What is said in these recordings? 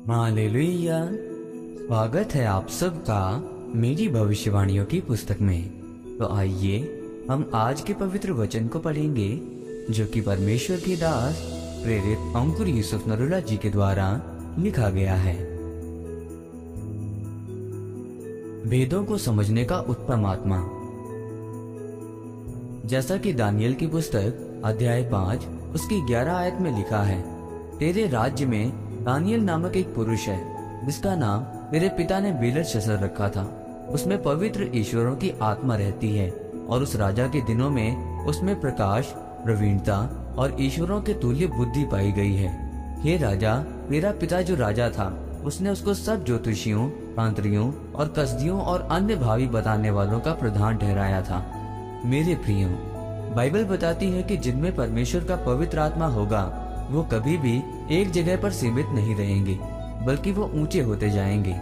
Hallelujah. स्वागत है आप सबका मेरी भविष्यवाणियों की पुस्तक में। तो आइए हम आज के पवित्र वचन को पढ़ेंगे जो कि परमेश्वर के दास प्रेरित अंकुर यूसुफ नरूला जी के द्वारा लिखा गया है। भेदों को समझने का उत्तम आत्मा। जैसा कि दानियल की पुस्तक अध्याय 5 उसकी 11 आयत में लिखा है, तेरे राज्य में दानियल नामक एक पुरुष है जिसका नाम तेरे पिता ने बेलतशस्सर रखा था। उसमें पवित्र ईश्वरों की आत्मा रहती है और उस राजा के दिनों में उसमें प्रकाश, प्रवीणता और ईश्वरों के तुल्य बुद्धि पाई गई है। हे राजा, मेरा पिता जो राजा था उसने उसको सब ज्योतिषियों, तांत्रियों और कसदियों और अन्य भावी बताने वालों का प्रधान ठहराया था। मेरे प्रियो, बाइबल बताती है कि जिनमें परमेश्वर का पवित्र आत्मा होगा वो कभी भी एक जगह पर सीमित नहीं रहेंगे, बल्कि वो ऊंचे होते जाएंगे।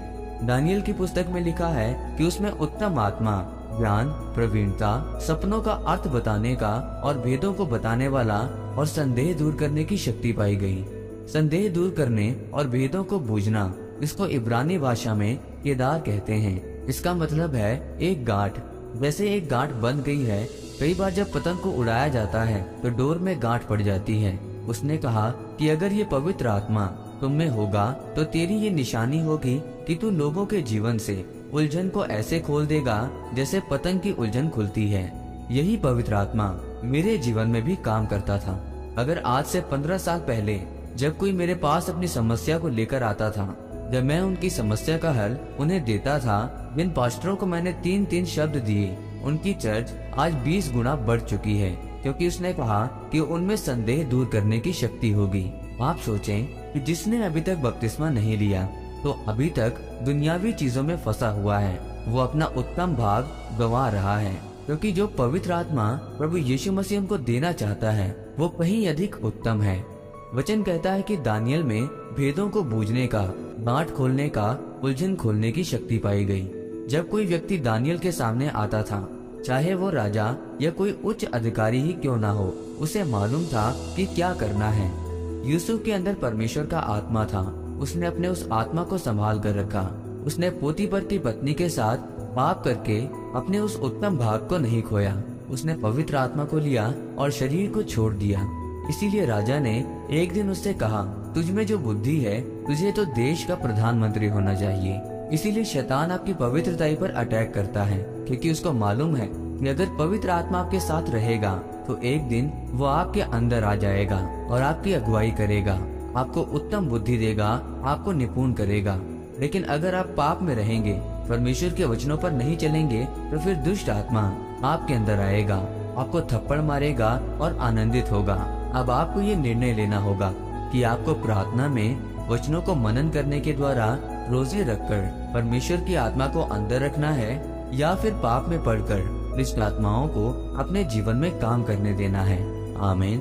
दानियल की पुस्तक में लिखा है कि उसमें उत्तम आत्मा, ज्ञान, प्रवीणता, सपनों का अर्थ बताने का और भेदों को बताने वाला और संदेह दूर करने की शक्ति पाई गई। संदेह दूर करने और भेदों को बूझना, इसको इब्रानी भाषा में केदार कहते हैं। इसका मतलब है एक गांठ। वैसे एक गांठ बन गई है। कई बार जब पतंग को उड़ाया जाता है तो डोर में गांठ पड़ जाती है। उसने कहा कि अगर ये पवित्र आत्मा तुम में होगा तो तेरी ये निशानी होगी कि तू लोगों के जीवन से उलझन को ऐसे खोल देगा जैसे पतंग की उलझन खुलती है। यही पवित्र आत्मा मेरे जीवन में भी काम करता था। अगर आज से 15 साल पहले जब कोई मेरे पास अपनी समस्या को लेकर आता था, जब मैं उनकी समस्या का हल उन्हें देता था, जिन पास्टरों को मैंने 3-3 शब्द दिए, उनकी चर्च आज 20 गुना बढ़ चुकी है, क्योंकि उसने कहा कि उनमें संदेह दूर करने की शक्ति होगी। आप सोचें कि जिसने अभी तक बपतिस्मा नहीं लिया तो अभी तक दुनियावी चीजों में फंसा हुआ है, वो अपना उत्तम भाग गंवा रहा है, क्योंकि जो पवित्र आत्मा प्रभु यीशु मसीह हमको देना चाहता है वो कहीं अधिक उत्तम है। वचन कहता है कि दानियल में भेदों को बूझने का, गांठ खोलने का, उलझन खोलने की शक्ति पाई गई। जब कोई व्यक्ति दानियल के सामने आता था, चाहे वो राजा या कोई उच्च अधिकारी ही क्यों ना हो, उसे मालूम था कि क्या करना है। यूसुफ के अंदर परमेश्वर का आत्मा था। उसने अपने उस आत्मा को संभाल कर रखा। उसने पोतीफर की पत्नी के साथ पाप करके अपने उस उत्तम भाग को नहीं खोया। उसने पवित्र आत्मा को लिया और शरीर को छोड़ दिया। इसीलिए राजा ने एक दिन उससे कहा, तुझ में जो बुद्धि है, तुझे तो देश का प्रधानमंत्री होना चाहिए। इसीलिए शैतान आपकी पवित्रता पर अटैक करता है, क्योंकि उसको मालूम है कि अगर पवित्र आत्मा आपके साथ रहेगा तो एक दिन वो आपके अंदर आ जाएगा और आपकी अगुवाई करेगा, आपको उत्तम बुद्धि देगा, आपको निपुण करेगा। लेकिन अगर आप पाप में रहेंगे, परमेश्वर के वचनों पर नहीं चलेंगे, तो फिर दुष्ट आत्मा आपके अंदर आएगा, आपको थप्पड़ मारेगा और आनंदित होगा। अब आपको ये निर्णय लेना होगा कि आपको प्रार्थना में वचनों को मनन करने के द्वारा रोजे रखकर परमेश्वर की आत्मा को अंदर रखना है, या फिर पाप में पड़कर दुष्ट आत्माओं को अपने जीवन में काम करने देना है। आमीन।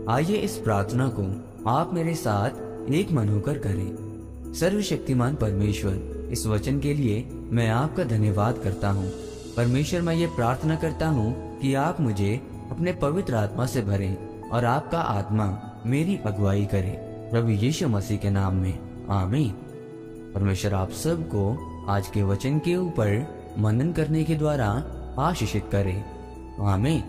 आइए इस प्रार्थना को आप मेरे साथ एक मन होकर करें। सर्वशक्तिमान परमेश्वर, इस वचन के लिए मैं आपका धन्यवाद करता हूँ। परमेश्वर, मैं ये प्रार्थना करता हूँ कि आप मुझे अपने पवित्र आत्मा से भरें और आपका आत्मा मेरी अगुवाई करे, प्रभु यीशु मसीह के नाम में। आमीन। परमेश्वर आप सबको आज के वचन के ऊपर मनन करने के द्वारा आशीषित करे। आमीन।